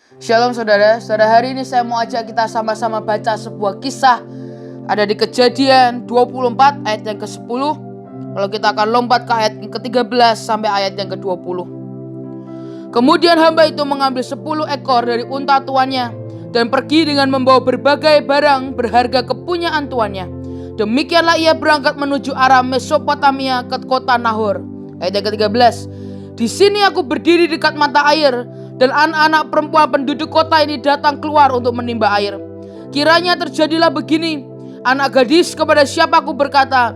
Shalom saudara, hari ini saya mau ajak kita sama-sama baca sebuah kisah. Ada di Kejadian 24 ayat yang ke-10. Lalu kita akan lompat ke ayat yang ke-13 sampai ayat yang ke-20. Kemudian hamba itu mengambil 10 ekor dari unta tuannya dan pergi dengan membawa berbagai barang berharga kepunyaan tuannya. Demikianlah ia berangkat menuju arah Mesopotamia ke kota Nahor. Ayat yang ke-13. Di sini aku berdiri dekat mata air, dan anak-anak perempuan penduduk kota ini datang keluar untuk menimba air. Kiranya terjadilah begini, anak gadis kepada siapa aku berkata,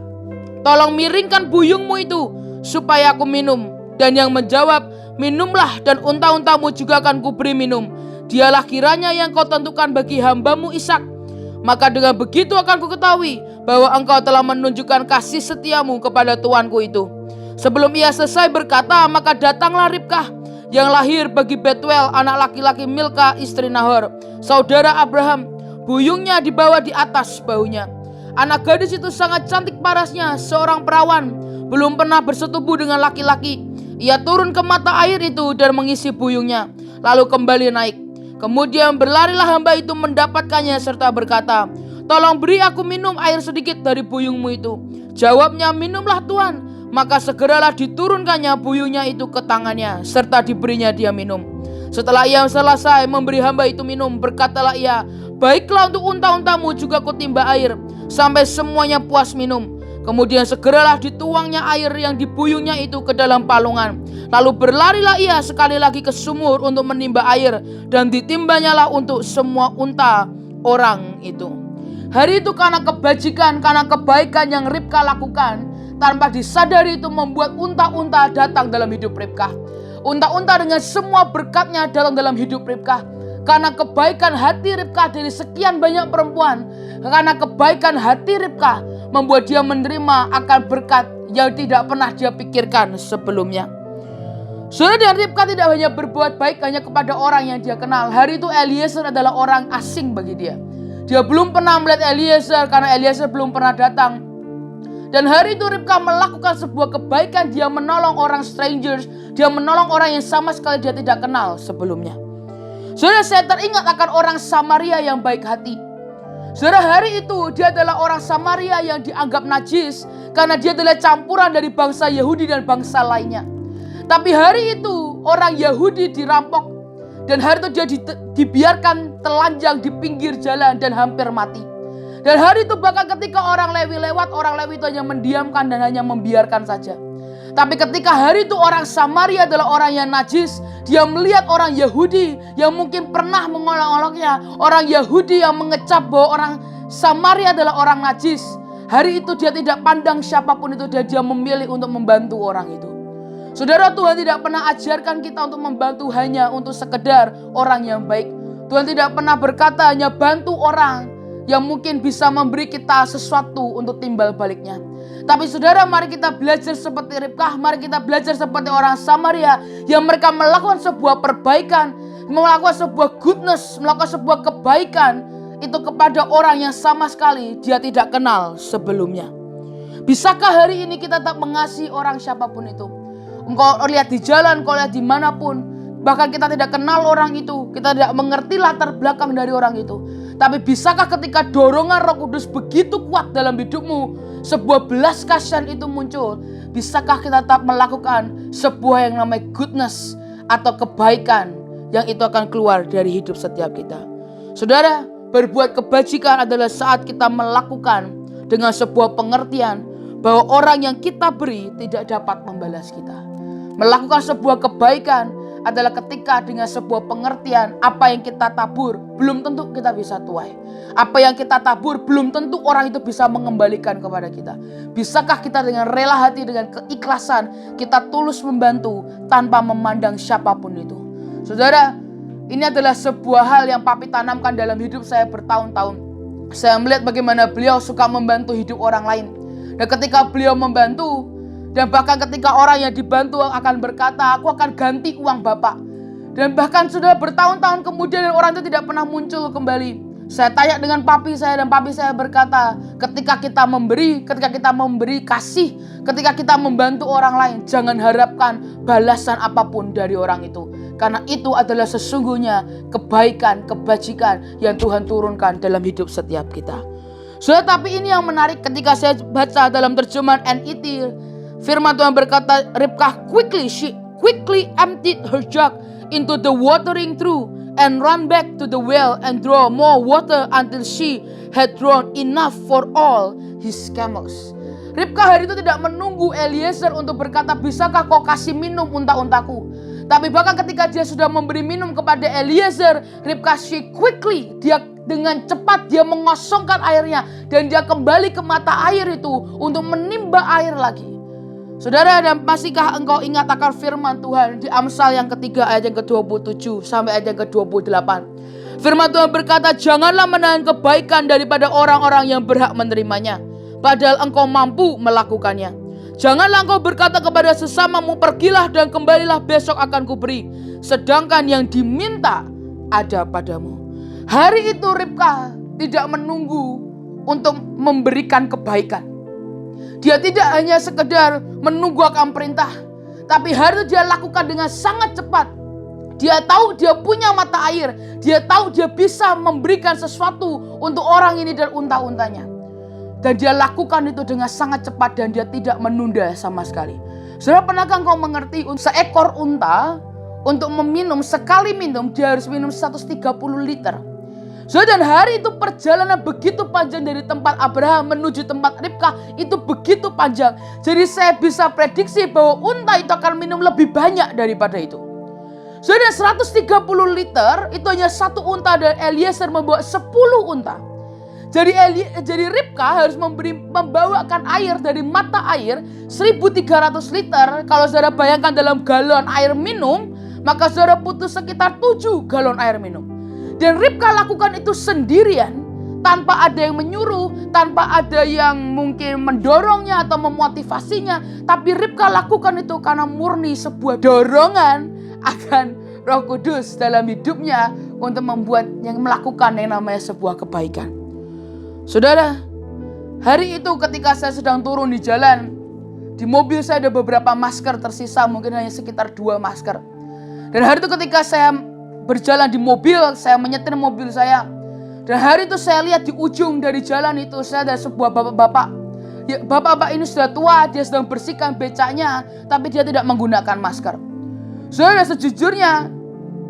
tolong miringkan buyungmu itu supaya aku minum. Dan yang menjawab, minumlah dan unta-untamu juga akan kuberi minum. Dialah kiranya yang kau tentukan bagi hambamu Ishak. Maka dengan begitu akan kuketahui bahwa engkau telah menunjukkan kasih setiamu kepada tuanku itu. Sebelum ia selesai berkata, maka datanglah Ribkah yang lahir bagi Betuel, anak laki-laki Milka istri Nahor, saudara Abraham. Buyungnya dibawa di atas bahunya. Anak gadis itu sangat cantik parasnya, seorang perawan, belum pernah bersetubuh dengan laki-laki. Ia turun ke mata air itu dan mengisi buyungnya, lalu kembali naik. Kemudian berlarilah hamba itu mendapatkannya serta berkata, tolong beri aku minum air sedikit dari buyungmu itu. Jawabnya, minumlah Tuan. Maka segeralah diturunkannya buyungnya itu ke tangannya, serta diberinya dia minum. Setelah ia selesai memberi hamba itu minum, berkatalah ia, baiklah, untuk unta-untamu juga kutimba air, sampai semuanya puas minum. Kemudian segeralah dituangnya air yang di buyungnya itu ke dalam palungan. Lalu berlarilah ia sekali lagi ke sumur untuk menimba air, dan ditimbanyalah untuk semua unta orang itu. Hari itu karena kebajikan, karena kebaikan yang Ribkah lakukan, tanpa disadari itu membuat unta-unta datang dalam hidup Ribkah. Unta-unta dengan semua berkatnya datang dalam hidup Ribkah. Karena kebaikan hati Ribkah dari sekian banyak perempuan, karena kebaikan hati Ribkah membuat dia menerima akan berkat yang tidak pernah dia pikirkan sebelumnya. Saudara, dan Ribkah tidak hanya berbuat baik hanya kepada orang yang dia kenal. Hari itu Eliezer adalah orang asing bagi dia. Dia belum pernah melihat Eliezer karena Eliezer belum pernah datang. Dan hari itu Ribkah melakukan sebuah kebaikan. Dia menolong orang strangers. Dia menolong orang yang sama sekali dia tidak kenal sebelumnya. Saudara, saya teringat akan orang Samaria yang baik hati. Saudara, hari itu dia adalah orang Samaria yang dianggap najis karena dia adalah campuran dari bangsa Yahudi dan bangsa lainnya. Tapi hari itu orang Yahudi dirampok. Dan hari itu dia dibiarkan telanjang di pinggir jalan dan hampir mati. Dan hari itu bahkan ketika orang Lewi lewat, orang Lewi itu hanya mendiamkan dan hanya membiarkan saja. Tapi ketika hari itu orang Samaria adalah orang yang najis, dia melihat orang Yahudi yang mungkin pernah mengolok-oloknya, orang Yahudi yang mengecap bahwa orang Samaria adalah orang najis. Hari itu dia tidak pandang siapapun itu, dan dia memilih untuk membantu orang itu. Saudara, Tuhan tidak pernah ajarkan kita untuk membantu hanya untuk sekedar orang yang baik. Tuhan tidak pernah berkata hanya bantu orang yang mungkin bisa memberi kita sesuatu untuk timbal baliknya. Tapi saudara, mari kita belajar seperti Ribkah. Mari kita belajar seperti orang Samaria yang mereka melakukan sebuah perbaikan, melakukan sebuah goodness, melakukan sebuah kebaikan itu kepada orang yang sama sekali dia tidak kenal sebelumnya. Bisakah hari ini kita tak mengasihi orang siapapun itu? Engkau lihat di jalan, engkau lihat dimanapun, bahkan kita tidak kenal orang itu, kita tidak mengerti latar belakang dari orang itu. Tapi bisakah ketika dorongan Roh Kudus begitu kuat dalam hidupmu, sebuah belas kasihan itu muncul, bisakah kita tetap melakukan sebuah yang namanya goodness atau kebaikan yang itu akan keluar dari hidup setiap kita? Saudara, berbuat kebajikan adalah saat kita melakukan dengan sebuah pengertian bahwa orang yang kita beri tidak dapat membalas kita. Melakukan sebuah kebaikan adalah ketika dengan sebuah pengertian apa yang kita tabur belum tentu kita bisa tuai. Apa yang kita tabur belum tentu orang itu bisa mengembalikan kepada kita. Bisakah kita dengan rela hati, dengan keikhlasan kita tulus membantu tanpa memandang siapapun itu? Saudara, ini adalah sebuah hal yang Papi tanamkan dalam hidup saya bertahun-tahun. Saya melihat bagaimana beliau suka membantu hidup orang lain. Dan ketika beliau membantu, dan bahkan ketika orang yang dibantu akan berkata, aku akan ganti uang Bapak. Dan bahkan sudah bertahun-tahun kemudian orang itu tidak pernah muncul kembali. Saya tanya dengan papi saya, dan papi saya berkata, ketika kita memberi kasih, ketika kita membantu orang lain, jangan harapkan balasan apapun dari orang itu. Karena itu adalah sesungguhnya kebaikan, kebajikan yang Tuhan turunkan dalam hidup setiap kita. Saudara, tapi ini yang menarik ketika saya baca dalam terjemahan NET. Firman Tuhan berkata, Ribkah she quickly emptied her jug into the watering trough and ran back to the well and draw more water until she had drawn enough for all his camels. Ribkah hari itu tidak menunggu Eliezer untuk berkata, bisakah kau kasih minum unta-untaku? Tapi bahkan ketika dia sudah memberi minum kepada Eliezer, Ribkah quickly, dia dengan cepat dia mengosongkan airnya dan dia kembali ke mata air itu untuk menimba air lagi. Saudara, dan masihkah engkau ingat akan firman Tuhan di Amsal yang ketiga ayat yang ke-27 sampai ayat yang ke-28. Firman Tuhan berkata, janganlah menahan kebaikan daripada orang-orang yang berhak menerimanya, padahal engkau mampu melakukannya. Janganlah engkau berkata kepada sesamamu, pergilah dan kembalilah, besok akan kuberi. Sedangkan yang diminta ada padamu. Hari itu Ribkah tidak menunggu untuk memberikan kebaikan. Dia tidak hanya sekedar menunggu akan perintah, tapi hari itu dia lakukan dengan sangat cepat. Dia tahu dia punya mata air. Dia tahu dia bisa memberikan sesuatu untuk orang ini dan unta-untanya. Dan dia lakukan itu dengan sangat cepat dan dia tidak menunda sama sekali. Saudara, pernahkah engkau mengerti seekor unta untuk meminum, sekali minum dia harus minum 130 liter. Saudara, dan hari itu perjalanan begitu panjang dari tempat Abraham menuju tempat Ribkah itu begitu panjang. Jadi saya bisa prediksi bahwa unta itu akan minum lebih banyak daripada itu. Saudara, 130 liter itu hanya satu unta dan Eliezer membawa 10 unta. Jadi Ribkah harus membawakan air dari mata air 1.300 liter. Kalau saudara bayangkan dalam galon air minum, maka saudara butuh sekitar 7 galon air minum. Dan Ribkah lakukan itu sendirian, tanpa ada yang menyuruh, tanpa ada yang mungkin mendorongnya atau memotivasinya. Tapi Ribkah lakukan itu karena murni sebuah dorongan akan Roh Kudus dalam hidupnya untuk melakukan yang namanya sebuah kebaikan. Saudara, hari itu ketika saya sedang turun di jalan, di mobil saya ada beberapa masker tersisa, mungkin hanya sekitar 2 masker. Dan hari itu ketika saya berjalan di mobil, saya menyetir mobil saya. Dan hari itu saya lihat di ujung dari jalan itu, saya ada sebuah bapak-bapak. Ya, bapak-bapak ini sudah tua, dia sedang bersihkan becaknya, tapi dia tidak menggunakan masker. Saudara, sejujurnya,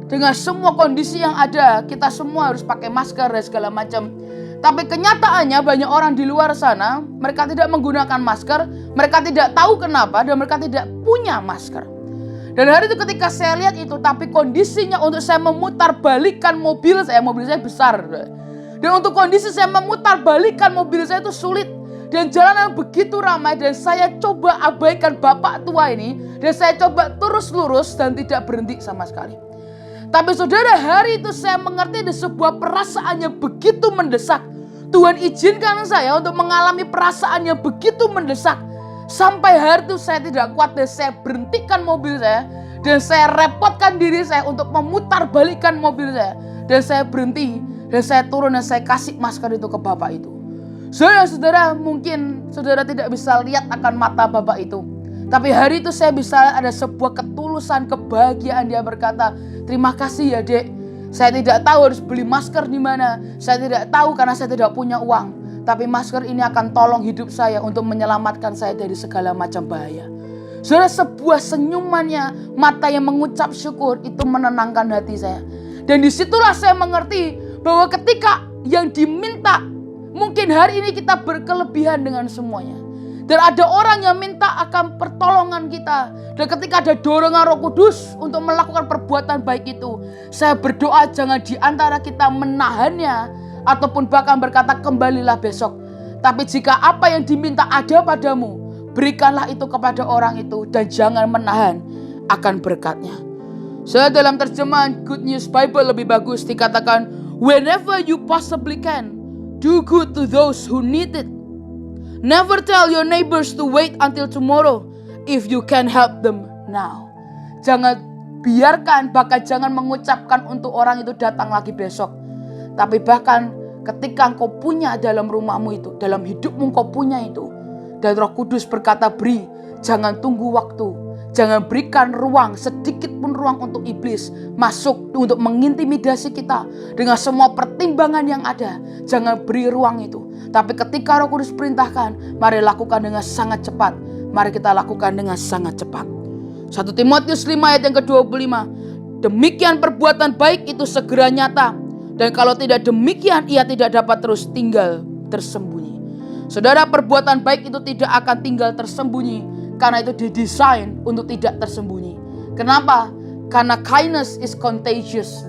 dengan semua kondisi yang ada, kita semua harus pakai masker dan segala macam. Tapi kenyataannya banyak orang di luar sana, mereka tidak menggunakan masker, mereka tidak tahu kenapa, dan mereka tidak punya masker. Dan hari itu ketika saya lihat itu, tapi kondisinya untuk saya memutar balikan mobil saya besar. Dan untuk kondisi saya memutar balikan mobil saya itu sulit. Dan jalanan begitu ramai dan saya coba abaikan bapak tua ini. Dan saya coba terus lurus dan tidak berhenti sama sekali. Tapi saudara, hari itu saya mengerti ada sebuah perasaan yang begitu mendesak. Tuhan izinkan saya untuk mengalami perasaan yang begitu mendesak. Sampai hari itu saya tidak kuat dan saya berhentikan mobil saya. Dan saya repotkan diri saya untuk memutar balikan mobil saya. Dan saya berhenti dan saya turun dan saya kasih masker itu ke bapak itu. Saudara-saudara, mungkin saudara tidak bisa lihat akan mata bapak itu. Tapi hari itu saya bisa ada sebuah ketulusan, kebahagiaan. Dia berkata, terima kasih ya dek. Saya tidak tahu harus beli masker di mana. Saya tidak tahu karena saya tidak punya uang. Tapi masker ini akan tolong hidup saya untuk menyelamatkan saya dari segala macam bahaya. Saudara, sebuah senyumannya, mata yang mengucap syukur itu menenangkan hati saya. Dan disitulah saya mengerti bahwa ketika yang diminta, mungkin hari ini kita berkelebihan dengan semuanya. Dan ada orang yang minta akan pertolongan kita. Dan ketika ada dorongan Roh Kudus untuk melakukan perbuatan baik itu, saya berdoa jangan di antara kita menahannya ataupun bahkan berkata kembalilah besok. Tapi jika apa yang diminta ada padamu, berikanlah itu kepada orang itu dan jangan menahan akan berkatnya. Saya dalam terjemahan Good News Bible lebih bagus dikatakan, whenever you possibly can, do good to those who need it. Never tell your neighbors to wait until tomorrow if you can help them now. Jangan biarkan, bahkan jangan mengucapkan untuk orang itu datang lagi besok. Tapi bahkan ketika engkau punya dalam rumahmu itu, dalam hidupmu engkau punya itu, dan Roh Kudus berkata beri, jangan tunggu waktu, Jangan berikan ruang, sedikit pun ruang untuk iblis masuk untuk mengintimidasi kita dengan semua pertimbangan yang ada. Jangan beri ruang itu. Tapi ketika Roh Kudus perintahkan, mari lakukan dengan sangat cepat. Mari kita lakukan dengan sangat cepat. 1 Timotius 5 ayat yang ke-25. Demikian perbuatan baik itu segera nyata. Dan kalau tidak demikian, ia tidak dapat terus tinggal tersembunyi. Saudara, perbuatan baik itu tidak akan tinggal tersembunyi. Karena itu didesain untuk tidak tersembunyi. Kenapa? Karena kindness is contagious.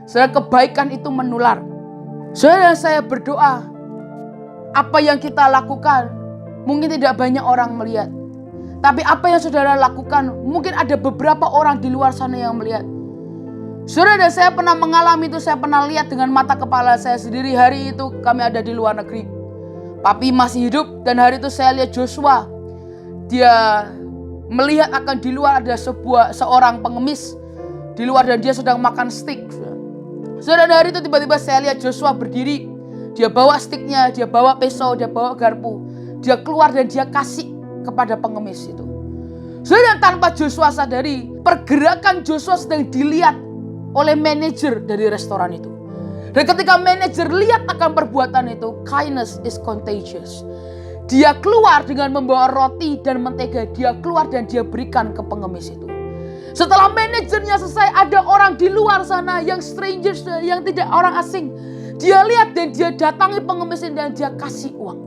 Saudara, kebaikan itu menular. Saudara, saya berdoa, apa yang kita lakukan mungkin tidak banyak orang melihat. Tapi apa yang saudara lakukan, mungkin ada beberapa orang di luar sana yang melihat. Saudara, dan saya pernah mengalami itu, saya pernah lihat dengan mata kepala saya sendiri. Hari itu kami ada di luar negeri. Papi masih hidup dan hari itu saya lihat Joshua. Dia melihat akan di luar ada seorang pengemis di luar dan dia sedang makan steak. Saudara, hari itu tiba-tiba saya lihat Joshua berdiri. Dia bawa steaknya, dia bawa pisau, dia bawa garpu. Dia keluar dan dia kasih kepada pengemis itu. Saudara, tanpa Joshua sadari, pergerakan Joshua sedang dilihat oleh manajer dari restoran itu. Dan ketika manajer lihat akan perbuatan itu, kindness is contagious. Dia keluar dengan membawa roti dan mentega. Dia keluar dan dia berikan ke pengemis itu. Setelah manajernya selesai, ada orang di luar sana yang strangers, yang tidak orang asing. Dia lihat dan dia datangi pengemis ini dan dia kasih uang.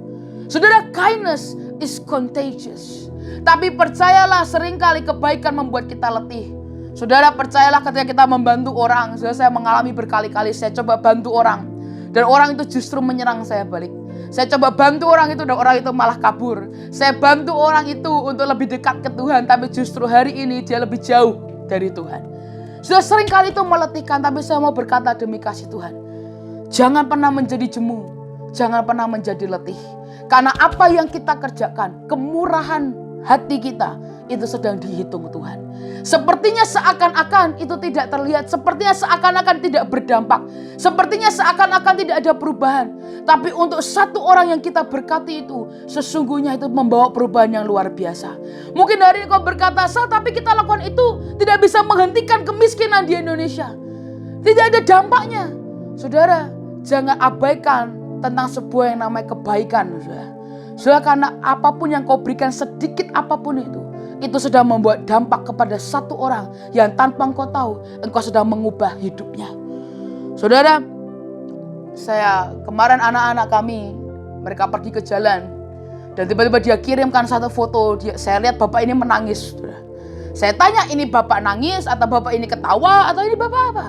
Saudara, kindness is contagious. Tapi percayalah, seringkali kebaikan membuat kita letih. Saudara, percayalah ketika kita membantu orang. Saudara, saya mengalami berkali-kali, saya coba bantu orang. Dan orang itu justru menyerang saya balik. Saya coba bantu orang itu dan orang itu malah kabur. Saya bantu orang itu untuk lebih dekat ke Tuhan. Tapi justru hari ini dia lebih jauh dari Tuhan. Sudah sering kali itu meletihkan. Tapi saya mau berkata demi kasih Tuhan. Jangan pernah menjadi jemu. Jangan pernah menjadi letih. Karena apa yang kita kerjakan, kemurahan hati kita, itu sedang dihitung Tuhan. Sepertinya seakan-akan itu tidak terlihat. Sepertinya seakan-akan tidak berdampak. Sepertinya seakan-akan tidak ada perubahan. Tapi untuk satu orang yang kita berkati itu, sesungguhnya itu membawa perubahan yang luar biasa. Mungkin hari ini kau berkata, Sal, tapi kita lakukan itu tidak bisa menghentikan kemiskinan di Indonesia. Tidak ada dampaknya. Saudara, jangan abaikan tentang sebuah yang namanya kebaikan. Saudara, karena apapun yang kau berikan, sedikit apapun itu sedang membuat dampak kepada satu orang yang tanpa engkau tahu, engkau sedang mengubah hidupnya. Saudara, saya kemarin anak-anak kami, mereka pergi ke jalan. Dan tiba-tiba dia kirimkan satu foto. Saya lihat bapak ini menangis. Saya tanya, ini bapak nangis atau bapak ini ketawa atau ini bapak apa?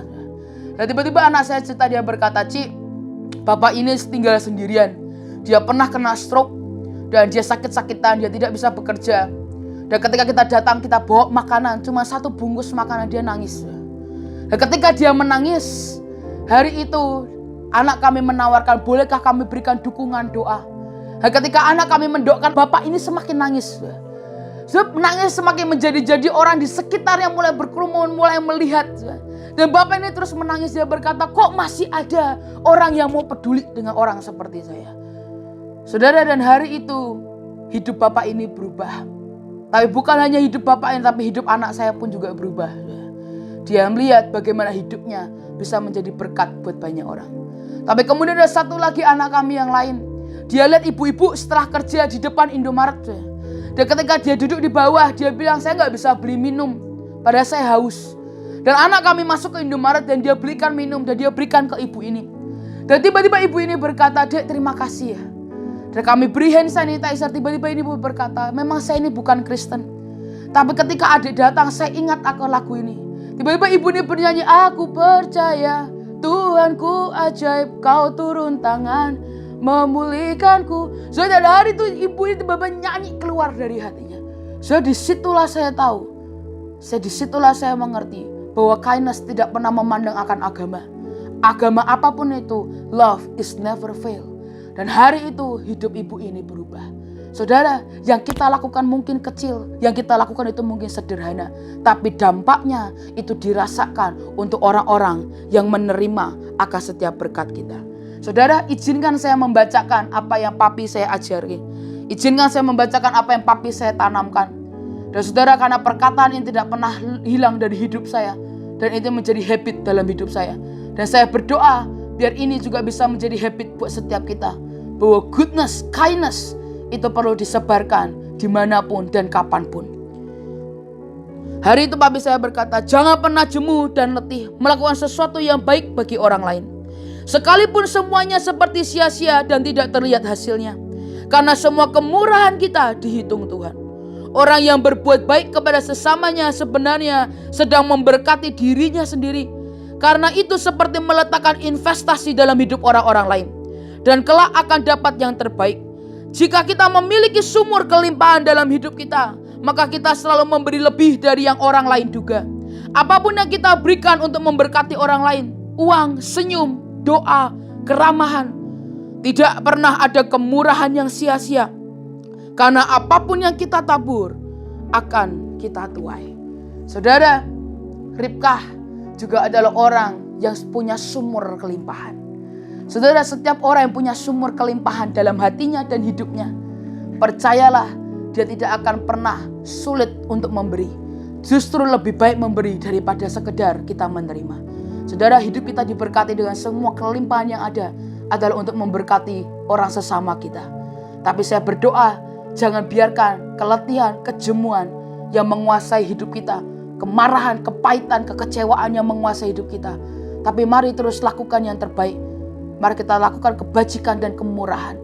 Dan tiba-tiba anak saya cerita, dia berkata, Ci, bapak ini tinggal sendirian. Dia pernah kena stroke dan dia sakit-sakitan, dia tidak bisa bekerja. Dan ketika kita datang, kita bawa makanan, cuma satu bungkus makanan, dia nangis. Dan ketika dia menangis, hari itu anak kami menawarkan, bolehkah kami berikan dukungan doa. Dan ketika anak kami mendoakan, bapak ini semakin nangis. Menangis semakin menjadi-jadi, orang di sekitar yang mulai berkerumun, mulai melihat. Dan bapak ini terus menangis, dia berkata, kok masih ada orang yang mau peduli dengan orang seperti saya. Saudara, dan hari itu hidup bapak ini berubah. Tapi bukan hanya hidup bapak ini, tapi hidup anak saya pun juga berubah. Dia melihat bagaimana hidupnya bisa menjadi berkat buat banyak orang. Tapi kemudian ada satu lagi anak kami yang lain. Dia lihat ibu-ibu setelah kerja di depan Indomaret. Dan ketika dia duduk di bawah, dia bilang, saya gak bisa beli minum, padahal saya haus. Dan anak kami masuk ke Indomaret dan dia belikan minum dan dia berikan ke ibu ini. Dan tiba-tiba ibu ini berkata, Dek, terima kasih ya. Dan kami beri hand sanitizer. Tiba-tiba ini berkata, memang saya ini bukan Kristen, tapi ketika adik datang, saya ingat akan lagu ini. Tiba-tiba ibu ini bernyanyi, aku percaya Tuhanku ajaib, kau turun tangan memulihkanku. So, dari hari itu ibu ini tiba-tiba nyanyi keluar dari hatinya. So, disitulah saya tahu, disitulah saya mengerti bahwa kindness tidak pernah memandang akan agama. Agama apapun itu, love is never fail. Dan hari itu hidup ibu ini berubah. Saudara, yang kita lakukan mungkin kecil, yang kita lakukan itu mungkin sederhana, tapi dampaknya itu dirasakan untuk orang-orang yang menerima akan setiap berkat kita. Saudara, izinkan saya membacakan apa yang papi saya ajari. Izinkan saya membacakan apa yang papi saya tanamkan. Dan saudara, karena perkataan ini tidak pernah hilang dari hidup saya, dan itu menjadi habit dalam hidup saya. Dan saya berdoa biar ini juga bisa menjadi habit buat setiap kita, bahwa goodness, kindness itu perlu disebarkan dimanapun dan kapanpun. Hari itu papi saya berkata, jangan pernah jemu dan letih melakukan sesuatu yang baik bagi orang lain, sekalipun semuanya seperti sia-sia dan tidak terlihat hasilnya. Karena semua kemurahan kita dihitung Tuhan. Orang yang berbuat baik kepada sesamanya sebenarnya sedang memberkati dirinya sendiri. Karena itu seperti meletakkan investasi dalam hidup orang-orang lain, dan kelak akan dapat yang terbaik. Jika kita memiliki sumur kelimpahan dalam hidup kita, maka kita selalu memberi lebih dari yang orang lain duga. Apapun yang kita berikan untuk memberkati orang lain, uang, senyum, doa, keramahan, tidak pernah ada kemurahan yang sia-sia. Karena apapun yang kita tabur akan kita tuai. Saudara, Ribkah juga adalah orang yang punya sumur kelimpahan. Saudara, setiap orang yang punya sumur kelimpahan dalam hatinya dan hidupnya, percayalah, dia tidak akan pernah sulit untuk memberi. Justru lebih baik memberi daripada sekedar kita menerima. Saudara, hidup kita diberkati dengan semua kelimpahan yang ada adalah untuk memberkati orang sesama kita. Tapi saya berdoa, jangan biarkan keletihan, kejemuan yang menguasai hidup kita, kemarahan, kepahitan, kekecewaan yang menguasai hidup kita. Tapi mari terus lakukan yang terbaik. Mari kita lakukan kebajikan dan kemurahan.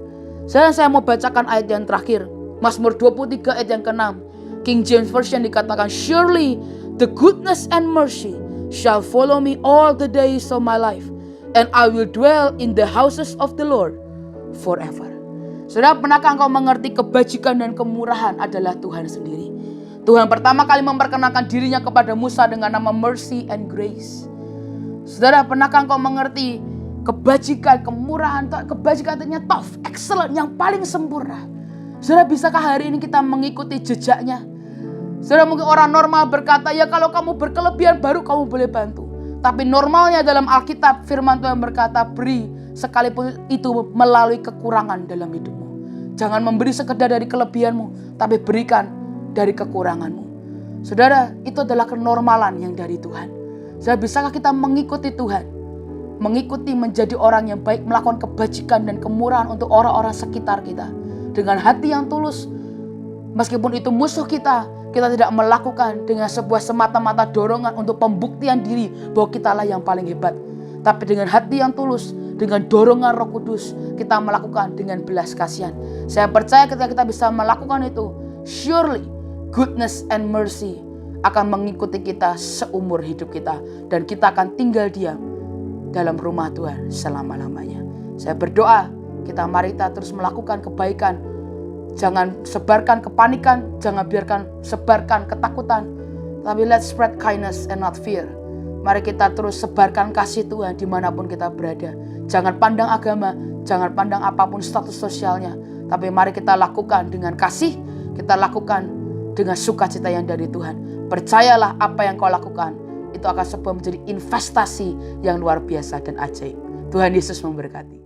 Saya mau bacakan ayat yang terakhir. Mazmur 23 ayat yang ke-6. King James Version dikatakan, surely the goodness and mercy shall follow me all the days of my life, and I will dwell in the houses of the Lord forever. Saudara, pernahkah engkau mengerti kebajikan dan kemurahan adalah Tuhan sendiri? Tuhan pertama kali memperkenalkan dirinya kepada Musa dengan nama mercy and grace. Saudara, pernahkah engkau mengerti kebajikan, kemurahan, kebajikan artinya top, excellent, yang paling sempurna. Saudara, bisakah hari ini kita mengikuti jejaknya? Saudara, mungkin orang normal berkata, ya kalau kamu berkelebihan baru kamu boleh bantu. Tapi normalnya dalam Alkitab, firman Tuhan berkata, beri sekalipun itu melalui kekurangan dalam hidupmu. Jangan memberi sekedar dari kelebihanmu, tapi berikan dari kekuranganmu. Saudara, itu adalah kenormalan yang dari Tuhan. Saudara, bisakah kita mengikuti Tuhan? Mengikuti menjadi orang yang baik, melakukan kebajikan dan kemurahan untuk orang-orang sekitar kita. Dengan hati yang tulus, meskipun itu musuh kita tidak melakukan dengan sebuah semata-mata dorongan untuk pembuktian diri bahwa kitalah yang paling hebat. Tapi dengan hati yang tulus, dengan dorongan Roh Kudus, kita melakukan dengan belas kasihan. Saya percaya ketika kita bisa melakukan itu, surely goodness and mercy akan mengikuti kita seumur hidup kita. Dan kita akan tinggal diam dalam rumah Tuhan selama-lamanya. Saya berdoa, mari kita terus melakukan kebaikan. Jangan sebarkan kepanikan, jangan biarkan sebarkan ketakutan. Tapi let's spread kindness and not fear. Mari kita terus sebarkan kasih Tuhan dimanapun kita berada. Jangan pandang agama, jangan pandang apapun status sosialnya. Tapi mari kita lakukan dengan kasih, kita lakukan dengan sukacita yang dari Tuhan. Percayalah apa yang kau lakukan, itu akan sebuah menjadi investasi yang luar biasa dan ajaib. Tuhan Yesus memberkati.